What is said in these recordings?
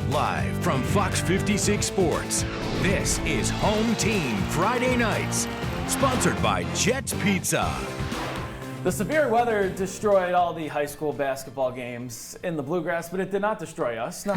Live from Fox 56 Sports, this is Home Team Friday Nights, sponsored by Jets Pizza. The severe weather destroyed all the high school basketball games in the Bluegrass, but it did not destroy us.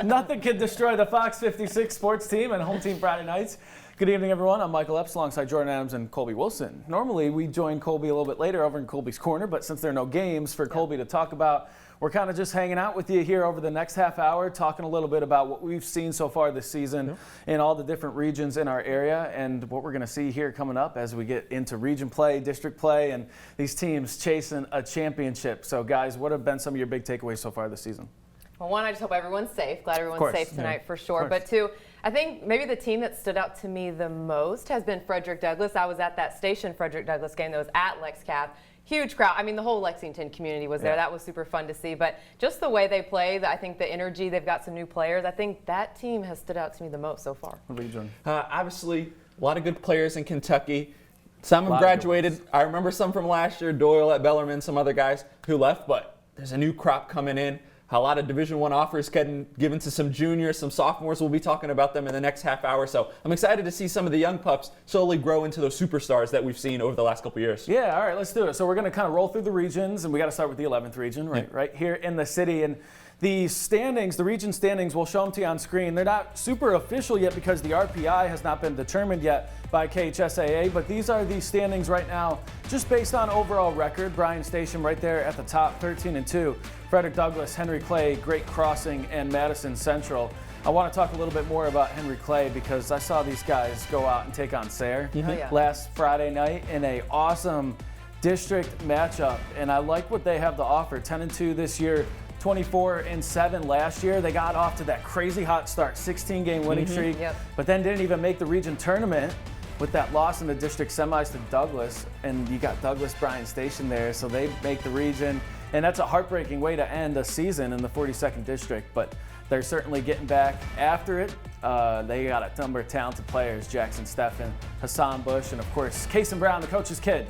Nothing could destroy the Fox 56 Sports team and Home Team Friday Nights. Good evening, everyone. I'm Michael Epps alongside Jordan Adams and Colby Wilson. Normally, we join Colby a little bit later over in Colby's Corner, but since there are no games for Colby to talk about, we're kind of just hanging out with you here over the next half hour, talking a little bit about what we've seen so far this season in all the different regions in our area and what we're going to see here coming up as we get into region play, district play, and these teams chasing a championship. So, guys, what have been some of your big takeaways so far this season? Well, one, I just hope everyone's safe. Glad everyone's safe tonight for sure. But two, I think maybe the team that stood out to me the most has been Frederick Douglass. I was at that station Frederick Douglass game that was at LexCav. Huge crowd. I mean, the whole Lexington community was there. That was super fun to see. But just the way they play, I think the energy, they've got some new players. I think that team has stood out to me the most so far. What about you, John? Obviously, a lot of good players in Kentucky. Some have graduated. I remember some from last year, Doyle at Bellarmine, some other guys who left. But there's a new crop coming in. A lot of Division I offers getting given to some juniors, some sophomores. We'll be talking about them in the next half hour. So I'm excited to see some of the young pups slowly grow into those superstars that we've seen over the last couple of years. Yeah, all right, let's do it. So we're going to kind of roll through the regions, and we got to start with the 11th region, right here in the city. And the standings, the region standings, we'll show them to you on screen. They're not super official yet because the RPI has not been determined yet by KHSAA, but these are the standings right now just based on overall record. Bryan Station right there at the top, 13-2. Frederick Douglass, Henry Clay, Great Crossing, and Madison Central. I want to talk a little bit more about Henry Clay because I saw these guys go out and take on Sayre last Friday night in an awesome district matchup, and I like what they have to offer. 10-2 this year. 24-7 last year. They got off to that crazy hot start, 16-game winning streak, but then didn't even make the region tournament with that loss in the district semis to Douglass. And you got Douglass Bryan Station there, so they make the region. And that's a heartbreaking way to end a season in the 42nd district, but they're certainly getting back after it. They got a number of talented players, Jackson Steffen, Hassan Bush, and of course, Kason Brown, the coach's kid.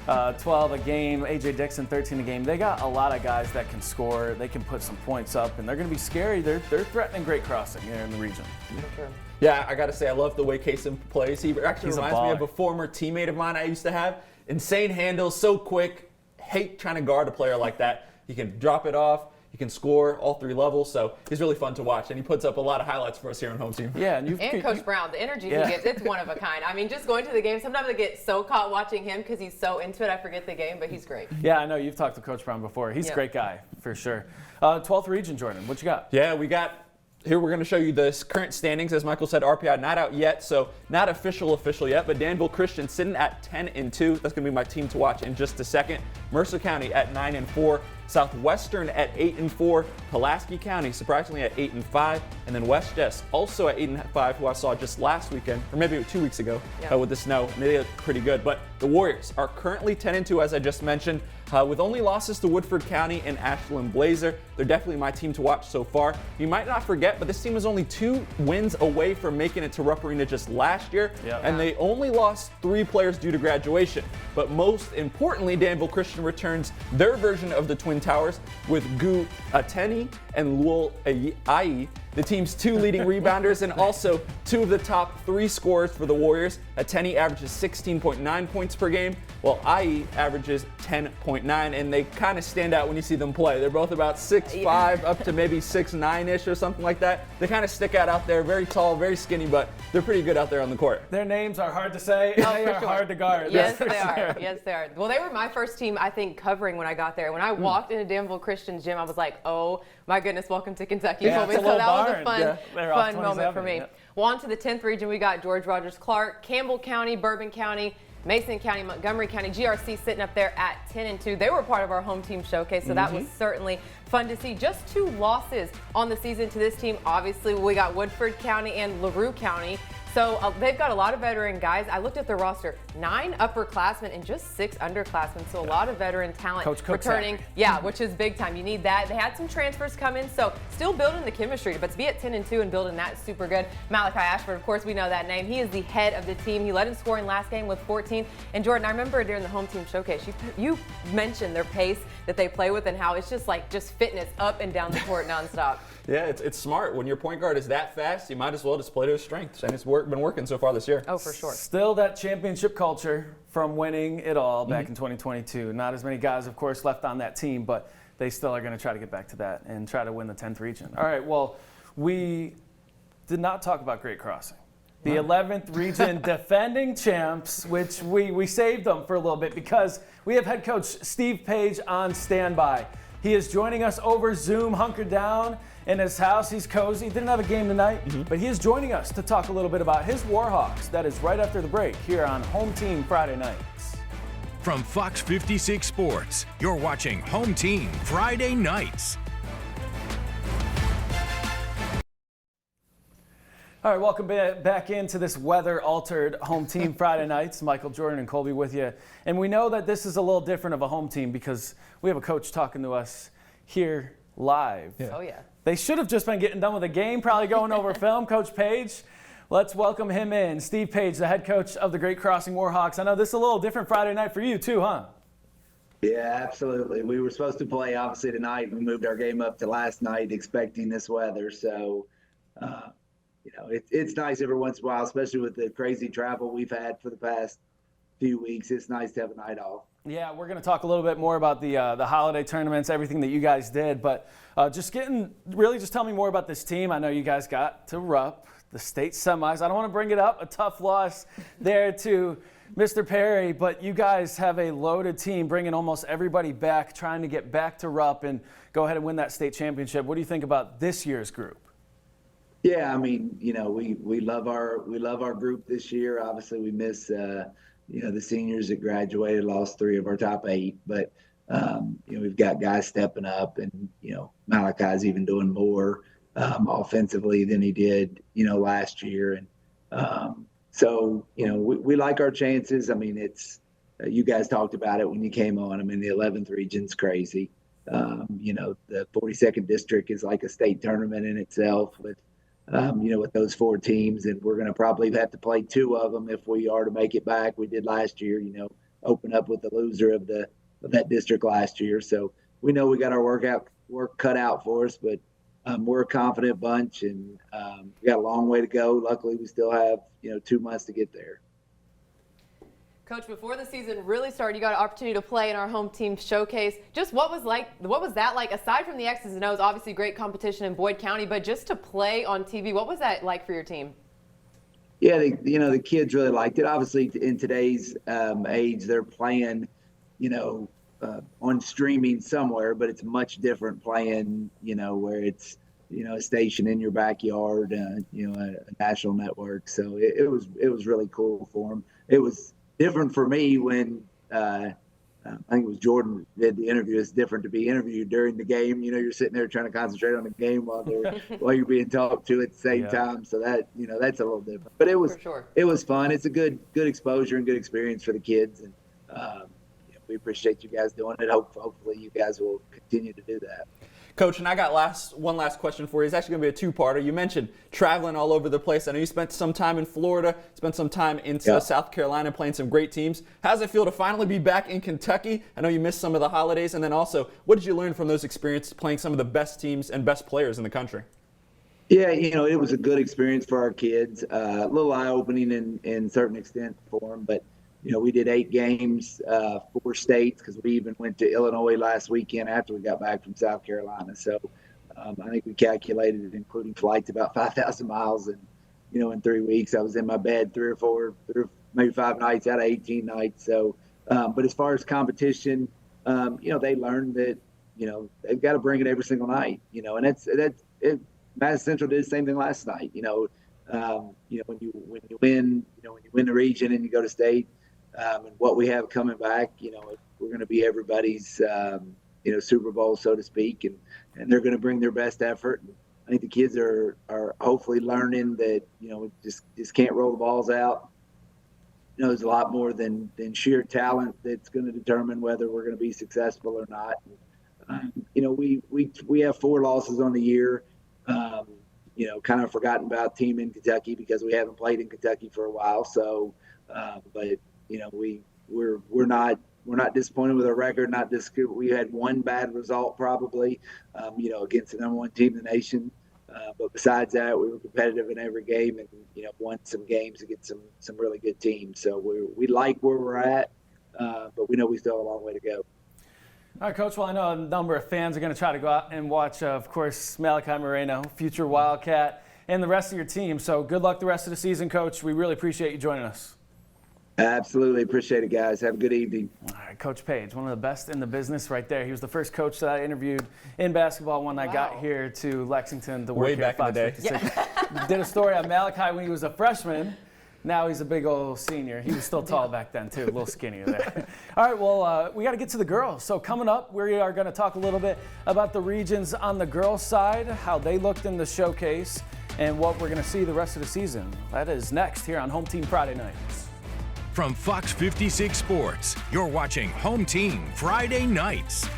12 a game, A.J. Dixon, 13 a game. They got a lot of guys that can score. They can put some points up, and they're going to be scary. They're threatening Great Crossing here in the region. Yeah, I got to say, I love the way Kason plays. He actually reminds me of a former teammate of mine I used to have. Insane handles, so quick. Hate trying to guard a player like that. He can drop it off. He can score all three levels, so he's really fun to watch, and he puts up a lot of highlights for us here on Home Team. Yeah, and Coach Brown, the energy he gets, it's one of a kind. I mean, just going to the game, sometimes I get so caught watching him because he's so into it, I forget the game, but he's great. Yeah, I know. You've talked to Coach Brown before. He's a great guy, for sure. 12th region, Jordan, what you got? Yeah, we got here we're going to show you the current standings. As Michael said, RPI not out yet, so not official yet, but Danville Christian sitting at 10-2. That's going to be my team to watch in just a second. Mercer County at 9-4. Southwestern at 8-4, Pulaski County surprisingly at 8-5, and then West Jess also at 8-5, who I saw just last weekend, or maybe 2 weeks ago with the snow, and they look pretty good. But the Warriors are currently 10-2, as I just mentioned, with only losses to Woodford County and Ashland Blazer. They're definitely my team to watch so far. You might not forget, but this team was only 2 wins away from making it to Rupp Arena just last year, and they only lost 3 players due to graduation. But most importantly, Danville Christian returns their version of the Twin Towers with Gu Ateni and Luol Ai, the team's 2 leading rebounders and also 2 of the top 3 scorers for the Warriors. Ateni averages 16.9 points per game, while Ai averages 10.9, and they kind of stand out when you see them play. They're both about 6'5", up to maybe 6'9"-ish or something like that. They kind of stick out there, very tall, very skinny, but they're pretty good out there on the court. Their names are hard to say, and they are hard to guard. Yes, they are. Yes, they are. Well, they were my first team, I think, covering when I got there. When I walked into Danville Christian's gym, I was like, oh my goodness, welcome to Kentucky. Yeah, so that was a fun moment for me. Yeah. Well, on to the 10th region, we got George Rogers Clark, Campbell County, Bourbon County, Mason County, Montgomery County, GRC sitting up there at 10-2. They were part of our home team showcase, so that was certainly fun to see. Just 2 losses on the season to this team. Obviously, we got Woodford County and LaRue County. So they've got a lot of veteran guys. I looked at their roster, 9 upperclassmen and just 6 underclassmen. So a lot of veteran talent returning. Yeah, which is big time. You need that. They had some transfers come in, so still building the chemistry. But to be at 10-2 and building that is super good. Malachi Ashford, of course, we know that name. He is the head of the team. He led in scoring last game with 14. And Jordan, I remember during the home team showcase, you mentioned their pace that they play with and how it's just like fitness up and down the court nonstop. Yeah, it's smart. When your point guard is that fast, you might as well just play to his strengths. And it's been working so far this year. Oh, for sure. Still that championship culture from winning it all back in 2022. Not as many guys, of course, left on that team, but they still are going to try to get back to that and try to win the 10th region. All right, well, we did not talk about Great Crossing. The 11th region defending champs, which we saved them for a little bit because we have head coach Steve Page on standby. He is joining us over Zoom, hunkered down in his house. He's cozy. Didn't have a game tonight, but he is joining us to talk a little bit about his Warhawks. That is right after the break here on Home Team Friday nights. From Fox 56 Sports, you're watching Home Team Friday nights. All right, welcome back into this weather-altered Home Team Friday nights. Michael, Jordan, and Colby with you. And we know that this is a little different of a home team because we have a coach talking to us here live. Yeah. Oh, yeah. They should have just been getting done with the game, probably going over film. Coach Page, let's welcome him in. Steve Page, the head coach of the Great Crossing Warhawks. I know this is a little different Friday night for you too, huh? Yeah, absolutely. We were supposed to play, obviously, tonight. We moved our game up to last night expecting this weather. So, it's nice every once in a while, especially with the crazy travel we've had for the past few weeks. It's nice to have a night off. Yeah, we're going to talk a little bit more about the holiday tournaments, everything that you guys did. But just tell me more about this team. I know you guys got to Rupp, the state semis. I don't want to bring it up, a tough loss there to Mr. Perry, but you guys have a loaded team, bringing almost everybody back, trying to get back to Rupp and go ahead and win that state championship. What do you think about this year's group? Yeah, I mean, we love our group this year. Obviously, we miss the seniors that graduated, lost 3 of our top 8, but we've got guys stepping up, and Malachi's even doing more offensively than he did last year, and so we like our chances. I mean, it's you guys talked about it when you came on. I mean, the 11th region's crazy. The 42nd district is like a state tournament in itself with with those 4 teams, and we're going to probably have to play 2 of them if we are to make it back. We did last year, open up with the loser of that district last year. So we know we got our work cut out for us, but we're a confident bunch, and we got a long way to go. Luckily, we still have 2 months to get there. Coach, before the season really started, you got an opportunity to play in our home team showcase. Just what was that like, aside from the X's and O's, obviously great competition in Boyd County, but just to play on TV, what was that like for your team? Yeah, the kids really liked it. Obviously, in today's age, they're playing, on streaming somewhere, but it's much different playing, where it's, a station in your backyard, a national network. So it was really cool for them. It was different for me when I think it was Jordan did the interview. It's different to be interviewed during the game. You're sitting there trying to concentrate on the game while you're being talked to at the same time. So that that's a little different. But it was fun. It's a good exposure and good experience for the kids, and we appreciate you guys doing it. Hopefully you guys will continue to do that. Coach, and I got one last question for you. It's actually going to be a 2-parter. You mentioned traveling all over the place. I know you spent some time in Florida, spent some time in South Carolina playing some great teams. How does it feel to finally be back in Kentucky? I know you missed some of the holidays. And then also, what did you learn from those experiences playing some of the best teams and best players in the country? Yeah, it was a good experience for our kids. A little eye-opening in certain extent for them, but we did 8 games, 4 states, because we even went to Illinois last weekend after we got back from South Carolina. So I think we calculated, including flights, about 5,000 miles in 3 weeks. I was in my bed 3 or 4, maybe 5 nights out of 18 nights. So, but as far as competition, they learned that, they've got to bring it every single night, and that's Madison Central did the same thing last night. When you win the region and you go to state, and what we have coming back, we're going to be everybody's, Super Bowl, so to speak, and they're going to bring their best effort. I think the kids are hopefully learning that, just can't roll the balls out. There's a lot more than sheer talent that's going to determine whether we're going to be successful or not. We have 4 losses on the year. Kind of forgotten about team in Kentucky because we haven't played in Kentucky for a while. So, but we're not disappointed with our record. We had one bad result probably, against the number 1 team in the nation. But besides that, we were competitive in every game and, won some games against some really good teams. So we like where we're at, but we know we still have a long way to go. All right, Coach. Well, I know a number of fans are going to try to go out and watch, of course, Malachi Moreno, future Wildcat, and the rest of your team. So good luck the rest of the season, Coach. We really appreciate you joining us. Absolutely. Appreciate it, guys. Have a good evening. All right, Coach Page, one of the best in the business right there. He was the first coach that I interviewed in basketball when I got here to Lexington to work way here back in the day. Yeah. Did a story on Malachi when he was a freshman. Now he's a big old senior. He was still tall back then, too, a little skinnier there. All right, well, we got to get to the girls. So coming up, we are going to talk a little bit about the regions on the girls' side, how they looked in the showcase, and what we're going to see the rest of the season. That is next here on Home Team Friday Nights. From Fox 56 Sports, you're watching Home Team Friday Nights.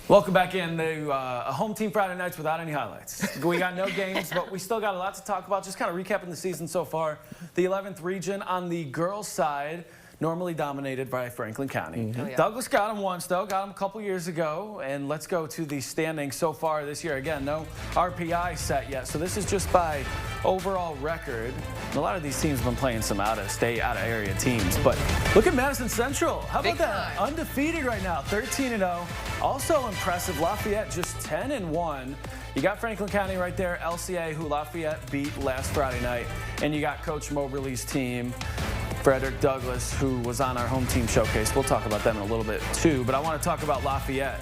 Welcome back in to a Home Team Friday Nights without any highlights. We got no games, but we still got a lot to talk about. Just kind of recapping the season so far. The 11th region on the girls' side, normally dominated by Franklin County. Oh, yeah. Douglas got them once, though. Got them a couple years ago. And let's go to the standings so far this year. Again, no RPI set yet. So this is just by overall record. And a lot of these teams have been playing some out-of-state, out-of-area teams. But look at Madison Central. How about that? Undefeated right now, 13-0. Also impressive, Lafayette just 10-1. You got Franklin County right there, LCA, who Lafayette beat last Friday night. And you got Coach Moberly's team, Frederick Douglass, who was on our home team showcase. We'll talk about them in a little bit too, but I want to talk about Lafayette.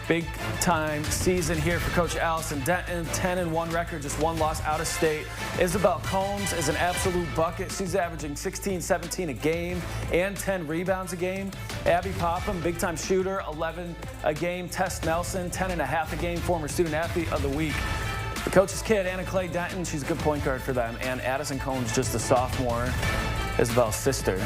Big time season here for Coach Allison Denton, 10-1 record, just 1 loss out of state. Isabel Combs is an absolute bucket. She's averaging 16, 17 a game and 10 rebounds a game. Abby Popham, big time shooter, 11 a game. Tess Nelson, 10.5 a game, former student athlete of the week. The coach's kid, Anna Clay Denton, she's a good point guard for them. And Addison Combs, just a sophomore. Isabel's sister,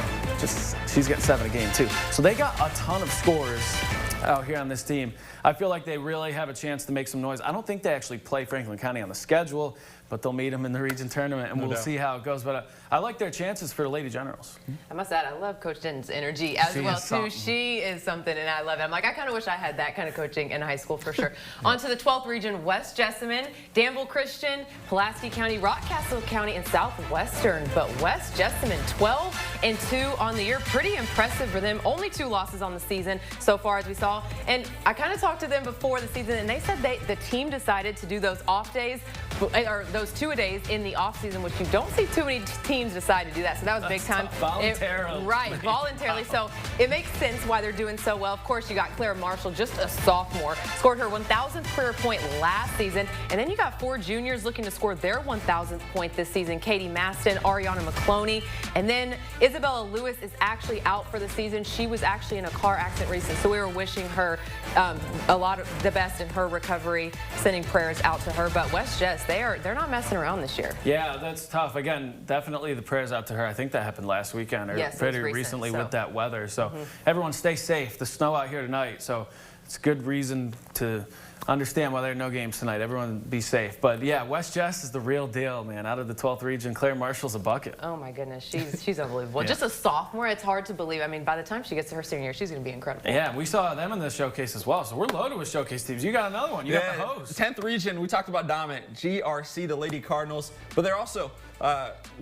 she's getting 7 a game too. So they got a ton of scores out here on this team. I feel like they really have a chance to make some noise. I don't think they actually play Franklin County on the schedule, but they'll meet them in the region tournament, and we'll see how it goes. But I like their chances for the Lady Generals. I must add, I love Coach Denton's energy as well, too. She is something, and I love it. I'm like, I kind of wish I had that kind of coaching in high school for sure. On to the 12th region, West Jessamine, Danville Christian, Pulaski County, Rockcastle County, and Southwestern. But West Jessamine, 12-2 on the year. Pretty impressive for them. Only 2 losses on the season so far, as we saw. And I kind of talked to them before the season, and they said the team decided to do those off days, or those 2-a-days in the off season, which you don't see too many teams decide to do that. So that was big time. Voluntarily. Right, voluntarily. So it makes sense why they're doing so well. Of course, you got Claire Marshall, just a sophomore, scored her 1,000th career point last season. And then you got 4 juniors looking to score their 1,000th point this season. Katie Maston, Ariana McCloney. And then Isabella Lewis is actually out for the season. She was actually in a car accident recently, so we were wishing her a lot of the best in her recovery, sending prayers out to her. But West Jess, they're not messing around this year. Yeah, that's tough. Again, definitely the prayers out to her. I think that happened last weekend, or pretty recently with that weather. So everyone stay safe. The snow out here tonight, so it's a good reason to understand why there are no games tonight. Everyone be safe. But yeah, West Jess is the real deal, man. Out of the 12th region, Claire Marshall's a bucket. Oh my goodness, she's unbelievable. Just a sophomore, it's hard to believe. I mean, by the time she gets to her senior year, she's going to be incredible. Yeah, we saw them in the showcase as well. So we're loaded with showcase teams. You got another one. You got the host. 10th region, we talked about dominant. GRC, the Lady Cardinals, but they're also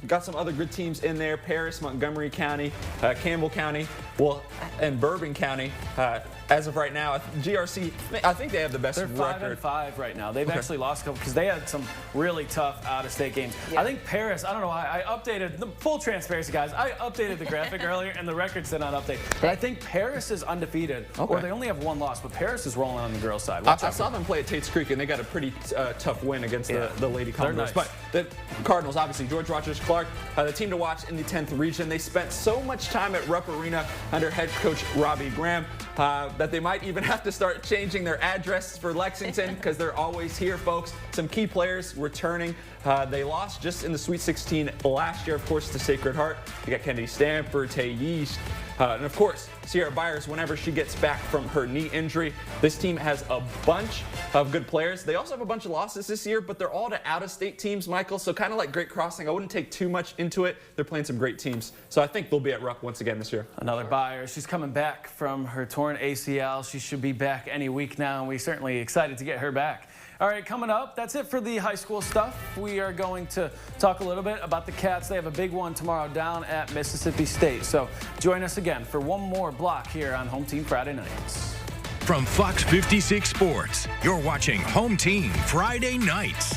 got some other good teams in there. Paris, Montgomery County, Campbell County, and Bourbon County. As of right now, GRC, I think think they have the best They're record. 5-5 right now. They've actually lost a couple because they had some really tough out-of-state games. Yeah. I think Paris, I don't know why, I updated, the full transparency, guys, I updated the graphic earlier, and the records did not update. But I think Paris is undefeated, or they only have one loss, but Paris is rolling on the girls' side. I saw them play at Tate's Creek, and they got a pretty tough win against the Lady Commodores. Nice. But the Cardinals, obviously, George Rogers Clark, the team to watch in the 10th region. They spent so much time at Rupp Arena under head coach Robbie Graham that they might even have to start changing their address for Lexington because they're always here, folks. Some key players returning. They lost just in the Sweet 16 last year, of course, to Sacred Heart. You got Kennedy Stanford, Tay Yeast, and of course, Sierra Byers whenever she gets back from her knee injury. This team has a bunch of good players. They also have a bunch of losses this year, but they're all to out-of-state teams, Michael. So kind of like Great Crossing, I wouldn't take too much into it. They're playing some great teams. So I think they'll be at Rupp once again this year. Another Byers. She's coming back from her torn ACL. She should be back any week now, and we're certainly excited to get her back. All right, coming up, that's it for the high school stuff. We are going to talk a little bit about the Cats. They have a big one tomorrow down at Mississippi State. So join us again for one more block here on Home Team Friday Nights. From Fox 56 Sports, you're watching Home Team Friday Nights.